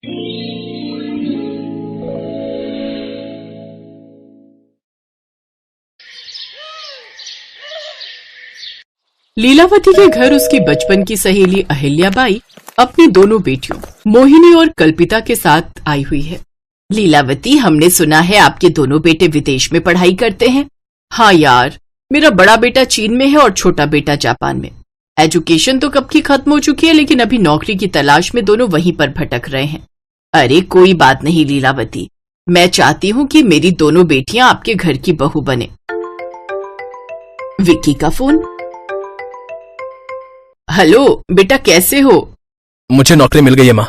लीलावती के घर उसकी बचपन की सहेली अहिल्याबाई अपनी दोनों बेटियों मोहिनी और कल्पिता के साथ आई हुई है। लीलावती, हमने सुना है आपके दोनों बेटे विदेश में पढ़ाई करते हैं। हाँ यार, मेरा बड़ा बेटा चीन में है और छोटा बेटा जापान में। एजुकेशन तो कब की खत्म हो चुकी है, लेकिन अभी नौकरी की तलाश में दोनों वहीं पर भटक रहे हैं। अरे कोई बात नहीं लीलावती, मैं चाहती हूँ कि मेरी दोनों बेटियां आपके घर की बहू बने। विक्की का फोन। हेलो बेटा, कैसे हो? मुझे नौकरी मिल गई है माँ।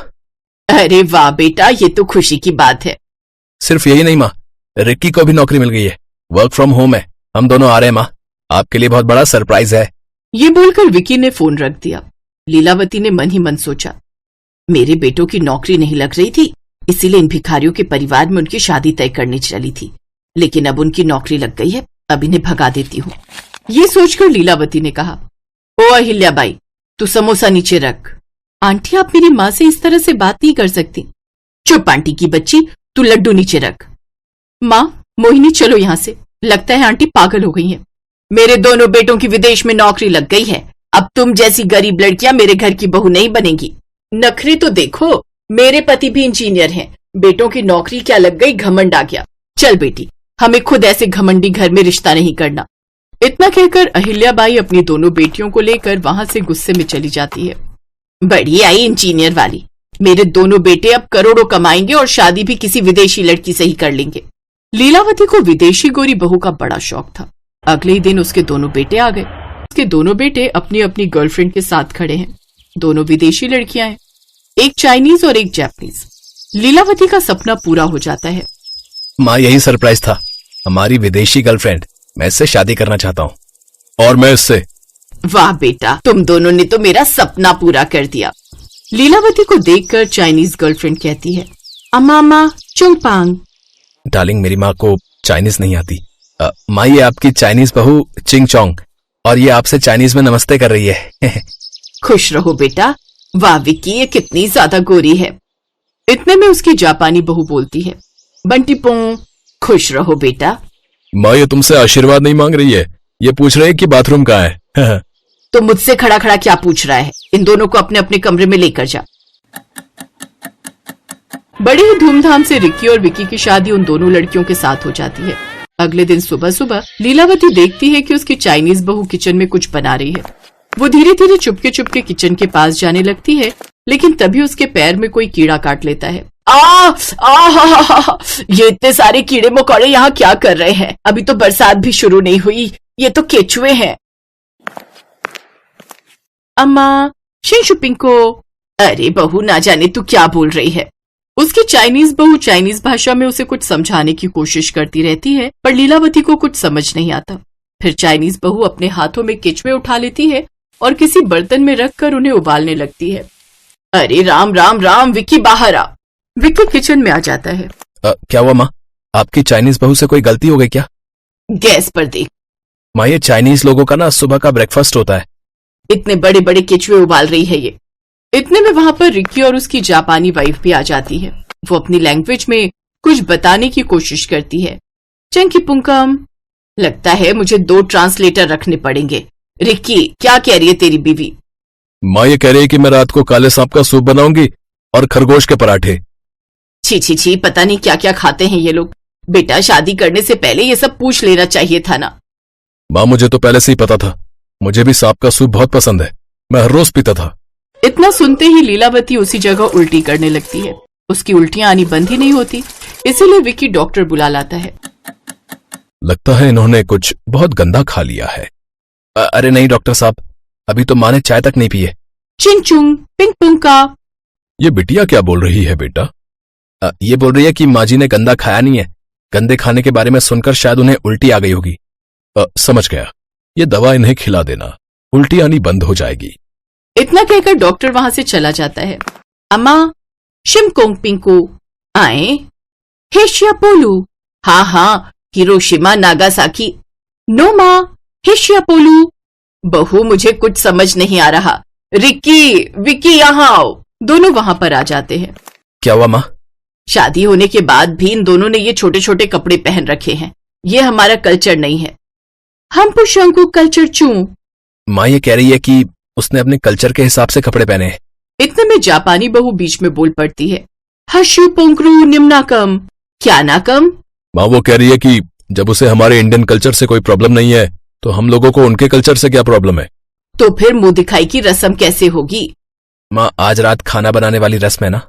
अरे वाह बेटा, ये तो खुशी की बात है। सिर्फ यही नहीं माँ, रिक्की को भी नौकरी मिल गई है। वर्क फ्रॉम होम है। हम दोनों आ रहे हैं माँ, आपके लिए बहुत बड़ा सरप्राइज है। ये बोलकर विक्की ने फोन रख दिया। लीलावती ने मन ही मन सोचा, मेरे बेटों की नौकरी नहीं लग रही थी, इसीलिए इन भिखारियों के परिवार में उनकी शादी तय करनी चली थी, लेकिन अब उनकी नौकरी लग गई है, अब इन्हें भगा देती हूँ। ये सोचकर लीलावती ने कहा, ओ अहिल्याबाई, तू समोसा नीचे रख। आंटी, आप मेरी माँ से इस तरह से बात नहीं कर सकती। चुप आंटी की बच्ची, तू लड्डू नीचे रख। माँ, मोहिनी चलो यहाँ से, लगता है आंटी पागल हो गई हैं। मेरे दोनों बेटों की विदेश में नौकरी लग गई है, अब तुम जैसी गरीब लड़कियां मेरे घर की बहू नहीं बनेगी। नखरे तो देखो, मेरे पति भी इंजीनियर हैं, बेटों की नौकरी क्या लग गई, घमंड आ गया। चल बेटी, हमें खुद ऐसे घमंडी घर में रिश्ता नहीं करना। इतना कहकर अहिल्याबाई अपनी दोनों बेटियों को लेकर वहां से गुस्से में चली जाती है। बड़ी आई इंजीनियर वाली, मेरे दोनों बेटे अब करोड़ों कमाएंगे और शादी भी किसी विदेशी लड़की से ही कर लेंगे। लीलावती को विदेशी गोरी बहू का बड़ा शौक था। अगले ही दिन उसके दोनों बेटे आ गए। उसके दोनों बेटे अपनी अपनी गर्लफ्रेंड के साथ खड़े हैं। दोनों विदेशी लड़कियां हैं, एक चाइनीज और एक जापानीज। लीलावती का सपना पूरा हो जाता है। माँ, यही सरप्राइज था, हमारी विदेशी गर्लफ्रेंड। मैं इससे शादी करना चाहता हूँ। और मैं इससे। वाह बेटा, तुम दोनों ने तो मेरा सपना पूरा कर दिया। लीलावती को देखकर चाइनीज गर्लफ्रेंड कहती है, अम्मा अम्मा चुंगपांग। डार्लिंग, मेरी माँ को चाइनीज नहीं आती। माँ, ये आपकी चाइनीज बहू चिंग चोंग, और ये आपसे चाइनीज में नमस्ते कर रही है। खुश रहो बेटा। वाह विक्की, ये कितनी ज्यादा गोरी है। इतने में उसकी जापानी बहू बोलती है, बंटी पोंग। खुश रहो बेटा। माँ, ये तुमसे आशीर्वाद नहीं मांग रही है, ये पूछ रही है कि बाथरूम कहाँ है। तो मुझसे खड़ा खड़ा क्या पूछ रहा है? इन दोनों को अपने अपने कमरे में लेकर जा। बड़े ही धूमधाम से रिक्की और विक्की की शादी उन दोनों लड़कियों के साथ हो जाती है। अगले दिन सुबह सुबह लीलावती देखती है कि उसकी चाइनीज बहू किचन में कुछ बना रही है। वो धीरे धीरे चुपके चुपके किचन के पास जाने लगती है, लेकिन तभी उसके पैर में कोई कीड़ा काट लेता है। ये इतने सारे कीड़े मकोड़े यहाँ क्या कर रहे हैं? अभी तो बरसात भी शुरू नहीं हुई, ये तो केचुए हैं। अम्मा शिंशुपिंको। अरे बहू, ना जाने तू क्या बोल रही है। उसकी चाइनीज बहू चाइनीज भाषा में उसे कुछ समझाने की कोशिश करती रहती है, पर लीलावती को कुछ समझ नहीं आता। फिर चाइनीज बहू अपने हाथों में केचुए उठा लेती है और किसी बर्तन में रखकर उन्हें उबालने लगती है। अरे राम राम राम, विक्की बाहर आ। विक्की किचन में आ जाता है। क्या हुआ माँ, आपकी चाइनीज बहू से कोई गलती हो गई क्या? गैस पर देख। माँ, ये चाइनीज लोगों का ना सुबह का ब्रेकफास्ट होता है। इतने बड़े बड़े केचुए उबाल रही है ये। इतने में वहां पर रिक्की और उसकी जापानी वाइफ भी आ जाती है। वो अपनी लैंग्वेज में कुछ बताने की कोशिश करती है। चंकी पुंकम, लगता है मुझे 2 ट्रांसलेटर रखने पड़ेंगे। रिक्की, क्या कह रही है तेरी बीवी? माँ, ये कह रही है कि मैं रात को काले सांप का सूप बनाऊंगी और खरगोश के पराठे। छी छी छी, पता नहीं क्या क्या खाते हैं ये लोग। बेटा, शादी करने से पहले ये सब पूछ लेना चाहिए था ना। माँ, मुझे तो पहले से ही पता था, मुझे भी सांप का सूप बहुत पसंद है, मैं हर रोज पीता था। इतना सुनते ही लीलावती उसी जगह उल्टी करने लगती है। उसकी उल्टियां आनी बंद ही नहीं होती, इसीलिए विक्की डॉक्टर बुला लाता है। लगता है इन्होंने कुछ बहुत गंदा खा लिया है। अरे नहीं डॉक्टर साहब, अभी तो माँ ने चाय तक नहीं पी है। चिंग चुंग पिंग पुंग का। ये बिटिया क्या बोल रही है बेटा? ये बोल रही है कि माँ जी ने गंदा खाया नहीं है, गंदे खाने के बारे में सुनकर शायद उन्हें उल्टी आ गई होगी। समझ गया, ये दवा इन्हें खिला देना, उल्टी आनी बंद हो जाएगी। इतना कहकर डॉक्टर वहां से चला जाता है। अम्मा शिमकोंग पिंकू आए। हेशिया पोलू। हाँ हाँ, हिरोशिमा नागासाकी। नो माँ, हेशिया पोलू। बहू, मुझे कुछ समझ नहीं आ रहा। रिक्की, विक्की यहाँ आओ। दोनों वहां पर आ जाते हैं। क्या हुआ माँ? शादी होने के बाद भी इन दोनों ने ये छोटे छोटे कपड़े पहन रखे हैं। ये हमारा कल्चर नहीं है। हम पुरुषों को कल्चर चूं? माँ ये कह रही है कि उसने अपने कल्चर के हिसाब से कपड़े पहने हैं। इतने में जापानी बहू बीच में बोल पड़ती है। हशु पोंकरू निम्नाकम। क्या नाकम? माँ वो कह रही है कि जब उसे हमारे इंडियन कल्चर से कोई प्रॉब्लम नहीं है तो हम लोगों को उनके कल्चर से क्या प्रॉब्लम है? तो फिर मुंह दिखाई की रस्म कैसे होगी? माँ आज रात खाना बनाने वाली रस्म है ना?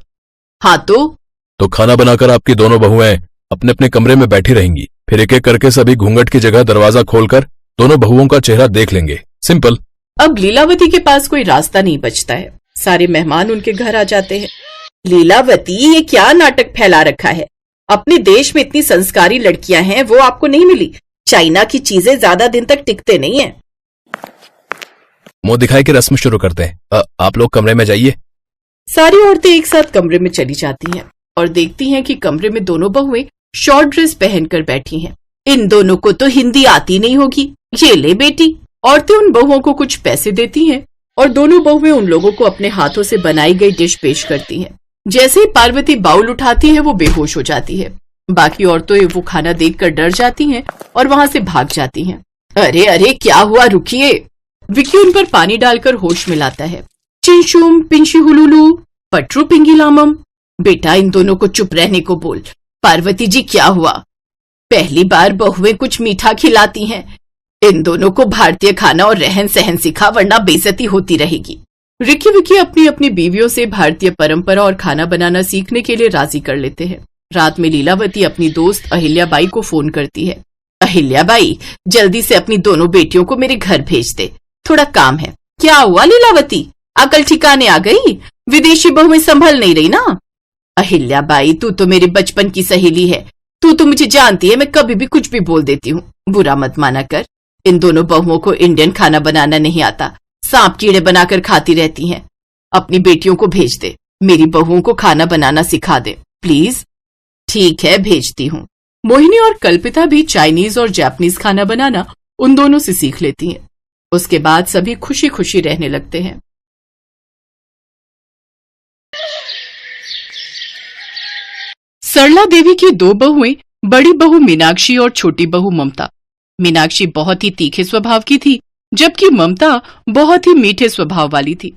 हाँ तो खाना बनाकर आपकी दोनों बहुएं अपने अपने कमरे में बैठी रहेंगी। फिर एक एक करके सभी घूंघट की जगह दरवाजा खोलकर दोनों बहुओं का चेहरा देख लेंगे। सिंपल। अब लीलावती के पास कोई रास्ता नहीं बचता है। सारे मेहमान उनके घर आ जाते हैं। लीलावती, ये क्या नाटक फैला रखा है? अपने देश में इतनी संस्कारी लड़कियां हैं, वो आपको नहीं मिली। चाइना की चीजें ज्यादा दिन तक टिकते नहीं है। मुंह दिखाई की रस्म शुरू करते हैं। आप लोग कमरे में जाइए। सारी औरतें एक साथ कमरे में चली जाती हैं और देखती हैं कि कमरे में दोनों बहुएं शॉर्ट ड्रेस पहनकर बैठी हैं। इन दोनों को तो हिंदी आती नहीं होगी। ये ले बेटी। औरतें उन बहुओं को कुछ पैसे देती हैं और दोनों बहुएं उन लोगों को अपने हाथों से बनाई गई डिश पेश करती हैं। जैसे ही पार्वती बाउल उठाती है वो बेहोश हो जाती है। बाकी औरतें वो खाना देखकर डर जाती हैं और वहां से भाग जाती हैं। अरे अरे क्या हुआ, रुकिए। विकी उन पर पानी डालकर होश में लाता है। चिंशुम पिंशी हुलुलू पट्रू पिंगीलामम। बेटा इन दोनों को चुप रहने को बोल। पार्वती जी क्या हुआ? पहली बार बहुएं कुछ मीठा खिलाती हैं। इन दोनों को भारतीय खाना और रहन सहन सिखा, वरना बेइज्जती होती रहेगी। रिकी विकी अपनी अपनी बीवियों से भारतीय परंपरा और खाना बनाना सीखने के लिए राजी कर लेते हैं। रात में लीलावती अपनी दोस्त अहिल्याबाई को फोन करती है। अहिल्याबाई, जल्दी से अपनी दोनों बेटियों को मेरे घर भेज दे, थोड़ा काम है। क्या हुआ लीलावती, अकल ठिकाने आ गई? विदेशी बहुएं संभल नहीं रही ना? अहिल्याबाई, तू तो मेरे बचपन की सहेली है। तू तो मुझे जानती है, मैं कभी भी कुछ भी बोल देती हूँ। बुरा मत माना कर। इन दोनों बहुओं को इंडियन खाना बनाना नहीं आता। सांप कीड़े बनाकर खाती रहती हैं। अपनी बेटियों को भेज दे। मेरी बहुओं को खाना बनाना सिखा दे प्लीज। ठीक है, भेजती हूँ। मोहिनी और कल्पिता भी चाइनीज और जापानीज खाना बनाना उन दोनों से सीख लेती हैं। उसके बाद सभी खुशी खुशी रहने लगते हैं। सरला देवी की दो बहुएं, बड़ी बहू मीनाक्षी और छोटी बहू ममता। मीनाक्षी बहुत ही तीखे स्वभाव की थी, जबकि ममता बहुत ही मीठे स्वभाव वाली थी।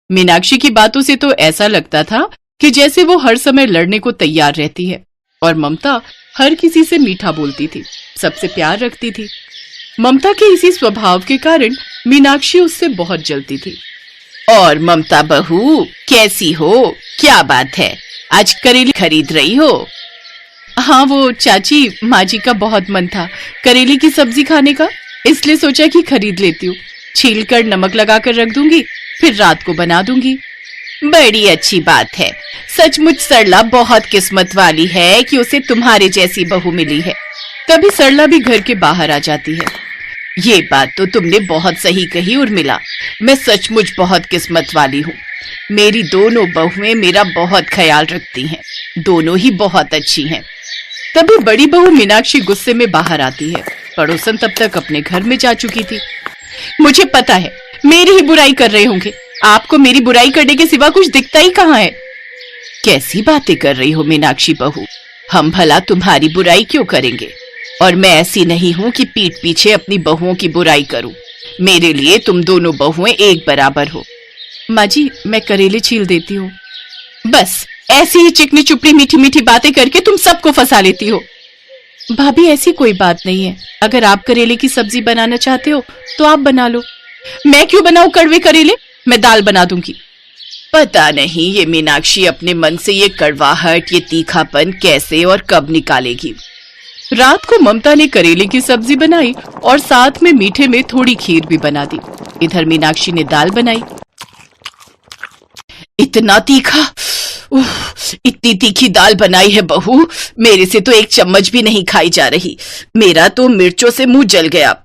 मीनाक्षी की बातों से तो ऐसा लगता था कि जैसे वो हर समय लड़ने को तैयार रहती है, और ममता हर किसी से मीठा बोलती थी, सबसे प्यार रखती थी। ममता के इसी स्वभाव के कारण मीनाक्षी उससे बहुत जलती थी। और ममता बहू कैसी हो? क्या बात है, आज करेली खरीद रही हो? हाँ, वो चाची माँ जी का बहुत मन था करेली की सब्जी खाने का, इसलिए सोचा कि खरीद लेती हूँ। छील कर नमक लगाकर रख दूंगी, फिर रात को बना दूंगी। बड़ी अच्छी बात है। सचमुच सरला बहुत किस्मत वाली है कि उसे तुम्हारे जैसी बहू मिली है। तभी सरला भी घर के बाहर आ जाती है। ये बात तो तुमने बहुत सही कही उर्मिला, मैं सचमुच बहुत किस्मत वाली हूँ। मेरी दोनों बहुएं मेरा बहुत ख्याल रखती हैं, दोनों ही बहुत अच्छी हैं। तभी बड़ी बहू मीनाक्षी गुस्से में बाहर आती है। पड़ोसन तब तक अपने घर में जा चुकी थी। मुझे पता है मेरी ही बुराई कर रहे होंगे, आपको मेरी बुराई करने के सिवा कुछ दिखता ही कहाँ है। कैसी बातें कर रही हो मीनाक्षी बहू, हम भला तुम्हारी बुराई क्यों करेंगे? और मैं ऐसी नहीं हूँ कि पीठ पीछे अपनी बहुओं की बुराई करूं। मेरे लिए तुम दोनों बहुएं एक बराबर हो। माँ जी, मैं करेले छील देती हूँ। बस ऐसी ही चिकनी चुपड़ी मीठी मीठी बातें करके तुम सबको फंसा लेती हो। भाभी ऐसी कोई बात नहीं है, अगर आप करेले की सब्जी बनाना चाहते हो तो आप बना लो। मैं क्यों बनाऊं कड़वे करेले, मैं दाल बना दूंगी। पता नहीं ये मीनाक्षी अपने मन से ये कड़वाहट, ये तीखापन कैसे और कब निकालेगी। रात को ममता ने करेले की सब्जी बनाई और साथ में मीठे में थोड़ी खीर भी बना दी। इधर मीनाक्षी ने दाल बनाई। इतना तीखा, इतनी तीखी दाल बनाई है बहू, मेरे से तो एक चम्मच भी नहीं खाई जा रही। मेरा तो मिर्चों से मुंह जल गया।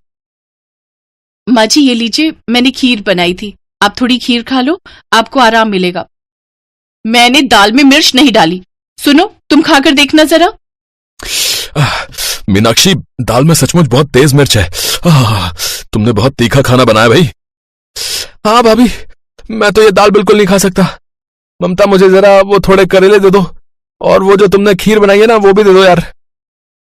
माँ जी ये लीजिए, मैंने खीर बनाई थी, आप थोड़ी खीर खा लो, आपको आराम मिलेगा। मैंने दाल में मिर्च नहीं डाली, सुनो तुम खाकर देखना जरा। मीनाक्षी, दाल में सचमुच बहुत तेज मिर्च है। तुमने बहुत तीखा खाना बनाया भाई। हाँ भाभी, मैं तो ये दाल बिल्कुल नहीं खा सकता। ममता मुझे जरा वो थोड़े करेले दे दो, और वो जो तुमने खीर बनाई है ना वो भी दे दो यार।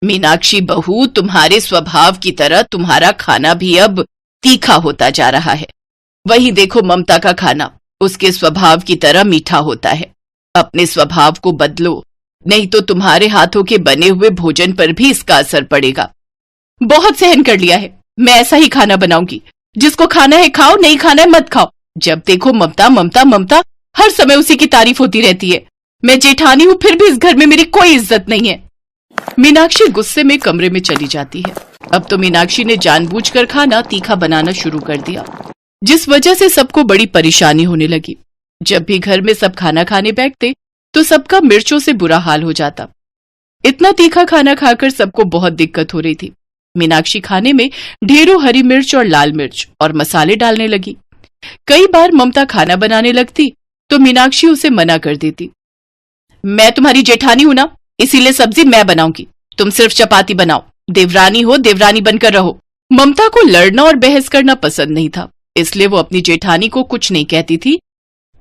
मीनाक्षी बहू, तुम्हारे स्वभाव की तरह तुम्हारा खाना भी अब तीखा होता जा रहा है। वही देखो ममता का खाना, उसके स्वभाव की तरह मीठा होता है। अपने स्वभाव को बदलो, नहीं तो तुम्हारे हाथों के बने हुए भोजन पर भी इसका असर पड़ेगा। बहुत सहन कर लिया है, मैं ऐसा ही खाना बनाऊंगी। जिसको खाना है खाओ, नहीं खाना है मत खाओ। जब देखो ममता ममता ममता, हर समय उसी की तारीफ होती रहती है। मैं जेठानी हूं, फिर भी इस घर में मेरी कोई इज्जत नहीं है। मीनाक्षी गुस्से में कमरे में चली जाती है। अब तो मीनाक्षी ने जानबूझकर खाना तीखा बनाना शुरू कर दिया, जिस वजह से सबको बड़ी परेशानी होने लगी। जब भी घर में सब खाना खाने बैठते तो सबका मिर्चों से बुरा हाल हो जाता। इतना तीखा खाना खाकर सबको बहुत दिक्कत हो रही थी। मीनाक्षी खाने में ढेरों हरी मिर्च और लाल मिर्च और मसाले डालने लगी। कई बार ममता खाना बनाने लगती तो मीनाक्षी उसे मना कर देती। मैं तुम्हारी जेठानी हूं ना, इसीलिए सब्जी मैं बनाऊंगी, तुम सिर्फ चपाती बनाओ। देवरानी हो, देवरानी बनकर रहो। ममता को लड़ना और बहस करना पसंद नहीं था, इसलिए वो अपनी जेठानी को कुछ नहीं कहती थी।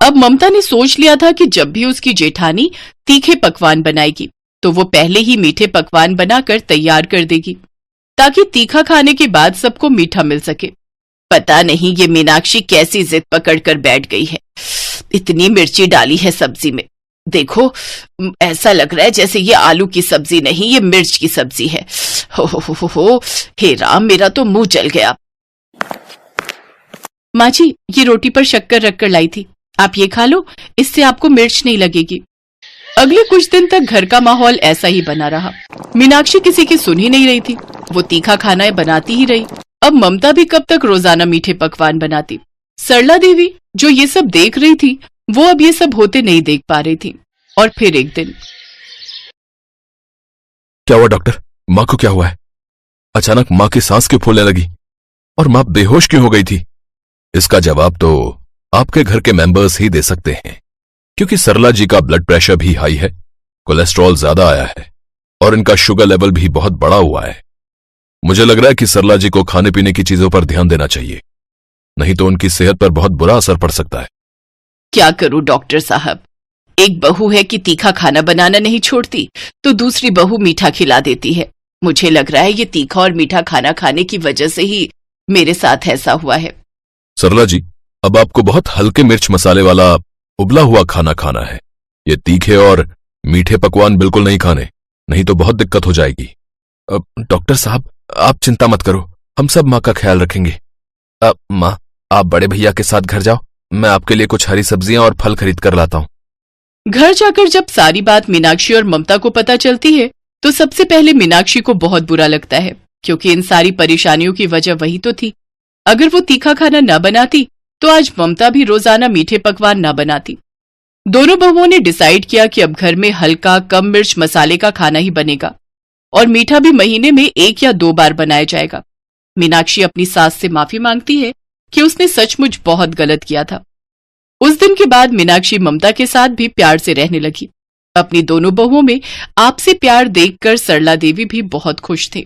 अब ममता ने सोच लिया था कि जब भी उसकी जेठानी तीखे पकवान बनाएगी तो वो पहले ही मीठे पकवान बनाकर तैयार कर देगी, ताकि तीखा खाने के बाद सबको मीठा मिल सके। पता नहीं ये मीनाक्षी कैसी जिद पकड़कर बैठ गई है। इतनी मिर्ची डाली है सब्जी में, देखो ऐसा लग रहा है जैसे ये आलू की सब्जी नहीं, ये मिर्च की सब्जी है। हो, हे राम, मेरा तो मुंह जल गया। माँ जी, ये रोटी पर शक्कर रखकर लाई थी, आप ये खा लो, इससे आपको मिर्च नहीं लगेगी। अगले कुछ दिन तक घर का माहौल ऐसा ही बना रहा। मीनाक्षी किसी की सुन ही नहीं रही थी, वो तीखा खाना बनाती ही रही। अब ममता भी कब तक रोजाना मीठे पकवान बनाती। सरला देवी जो ये सब देख रही थी, वो अब ये सब होते नहीं देख पा रही थी। और फिर एक दिन, क्या हुआ डॉक्टर, माँ को क्या हुआ है? अचानक माँ की सांस क्यों फूलने लगी और माँ बेहोश क्यों हो गई थी? इसका जवाब तो आपके घर के मेंबर्स ही दे सकते हैं, क्योंकि सरला जी का ब्लड प्रेशर भी हाई है, कोलेस्ट्रॉल ज्यादा आया है और इनका शुगर लेवल भी बहुत बढ़ा हुआ है। मुझे लग रहा है कि सरला जी को खाने पीने की चीजों पर ध्यान देना चाहिए, नहीं तो उनकी सेहत पर बहुत बुरा असर पड़ सकता है। क्या करूं डॉक्टर साहब, एक बहू है कि तीखा खाना बनाना नहीं छोड़ती, तो दूसरी बहू मीठा खिला देती है। मुझे लग रहा है ये तीखा और मीठा खाना खाने की वजह से ही मेरे साथ ऐसा हुआ है। सरला जी, अब आपको बहुत हल्के मिर्च मसाले वाला उबला हुआ खाना खाना है। ये तीखे और मीठे पकवान बिल्कुल नहीं खाने, नहीं तो बहुत दिक्कत हो जाएगी। डॉक्टर साहब, आप चिंता मत करो, हम सब माँ का ख्याल रखेंगे। माँ, आप बड़े भैया के साथ घर जाओ, मैं आपके लिए कुछ हरी सब्जियां और फल खरीद कर लाता हूँ। घर जाकर जब सारी बात मीनाक्षी और ममता को पता चलती है तो सबसे पहले मीनाक्षी को बहुत बुरा लगता है, क्योंकि इन सारी परेशानियों की वजह वही तो थी। अगर वो तीखा खाना न बनाती तो आज ममता भी रोजाना मीठे पकवान न बनाती। दोनों बहुओं ने डिसाइड किया कि अब घर में हल्का कम मिर्च मसाले का खाना ही बनेगा और मीठा भी महीने में 1 या 2 बार बनाया जाएगा। मीनाक्षी अपनी सास से माफी मांगती है कि उसने सचमुच बहुत गलत किया था। उस दिन के बाद मीनाक्षी ममता के साथ भी प्यार से रहने लगी। अपनी दोनों बहुओं में आपसी प्यार देखकर सरला देवी भी बहुत खुश थे।